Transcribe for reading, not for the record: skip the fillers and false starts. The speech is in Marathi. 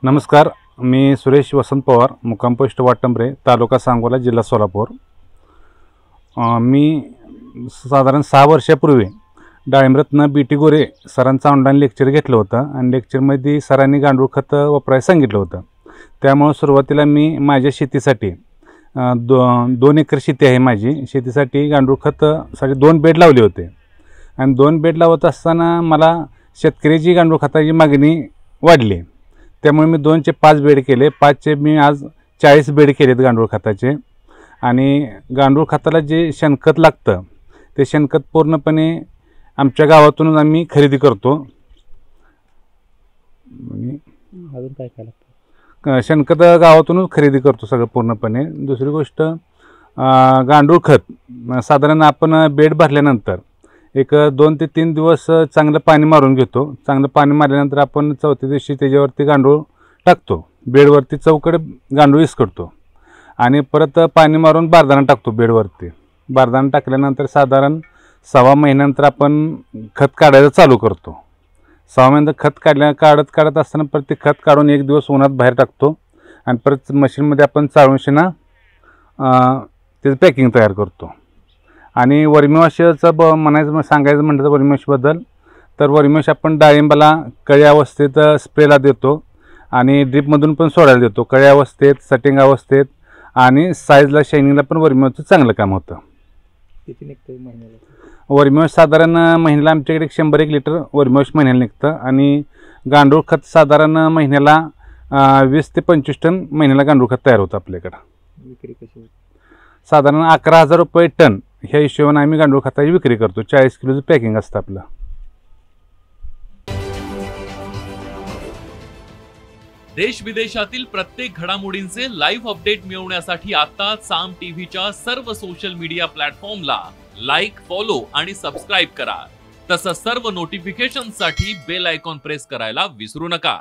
नमस्कार, मी सुरेश वसंत पवार, मुक्काम पोस्ट वाटंबरे, तालुका सांगोला, जिल्हा सोलापूर। मी साधारण 6 वर्षापूर्वी डाळिंबरत्न बीटी गोरे सरांचं ऑनलाईन लेक्चर घेतलं होतं आणि लेक्चरमध्ये सरांनी गांडूळ खत वापरायला सांगितलं होतं। त्यामुळे सुरुवातीला मी माझ्या शेतीसाठी 2 एकर शेती आहे माझी। शेतीसाठी गांडूळ खतासाठी 2 बेड लावले होते आणि 2 बेड लावत असताना मला शेतकऱ्याची गांडूळ खताची मागणी वाढली। त्यामुळे मी 2 चे 5 बेड केले। 5 चे मी आज 40 बेड केलेत गांडूळ खताचे। आणि गांडूळ खताला जे शेणखत लागतं ते शेणखत पूर्णपणे आमच्या गावातूनच आम्ही खरेदी करतो। अजून काय काय लागतं? शेणखत गावातूनच खरेदी करतो सगळं पूर्णपणे। दुसरी गोष्ट, गांडूळ खत साधारण आपण बेड भरल्यानंतर एक 2 ते 3 दिवस चांगलं पाणी मारून घेतो। चांगलं पाणी मारल्यानंतर आपण चौथ्या दिवशी त्याच्यावरती गांडूळ टाकतो। बेडवरती चौकड गांडूळ इसकडतो आणि परत पाणी मारून बारदाना टाकतो बेडवरती। बारदाना टाकल्यानंतर साधारण 6 महिन्यानंतर आपण खत काढायला चालू करतो। 6 महिन्यानंतर खत काढत असताना परत ते खत काढून 1 दिवस उन्हात बाहेर टाकतो आणि परत मशीनमध्ये आपण चाळून शेणा त्याचं पॅकिंग तयार करतो। आणि वर्मीवॉशचं सांगायचं म्हटलं तर वर्मीवॉशबद्दल तर वर्मीवॉश आपण डाळिंबाला कळ्या अवस्थेत स्प्रेला देतो आणि ड्रीपमधून पण सोडायला देतो। कळ्या अवस्थेत, सटिंग अवस्थेत आणि साईजला, शायनिंगला पण वर्मीवॉशचं चांगलं काम होतं। किती निघतं महिन्याला? वर्मीवॉश साधारण महिन्याला आमच्याकडे 100-1 लिटर वर्मीवॉश महिन्याला निघतं आणि गांडूळ खत साधारण महिन्याला 20 ते 25 टन महिन्याला गांडूळ खत तयार होतं आपल्याकडं। विक्री कशी होती? साधारण 11,000 रुपये टन ह्या हिशोबाने आम्ही गांडूळ खताची विक्री करतो। 40 किलोचं पॅकिंग असतं आपलं। देश विदेशातील प्रत्येक घडामोडींचे लाईव्ह अपडेट मिळवण्यासाठी आता साम टीव्हीच्या सर्व सोशल मीडिया प्लॅटफॉर्मला लाईक, फॉलो आणि सबस्क्राईब करा। तसंच सर्व नोटिफिकेशनसाठी बेल आयकॉन प्रेस करायला विसरू नका।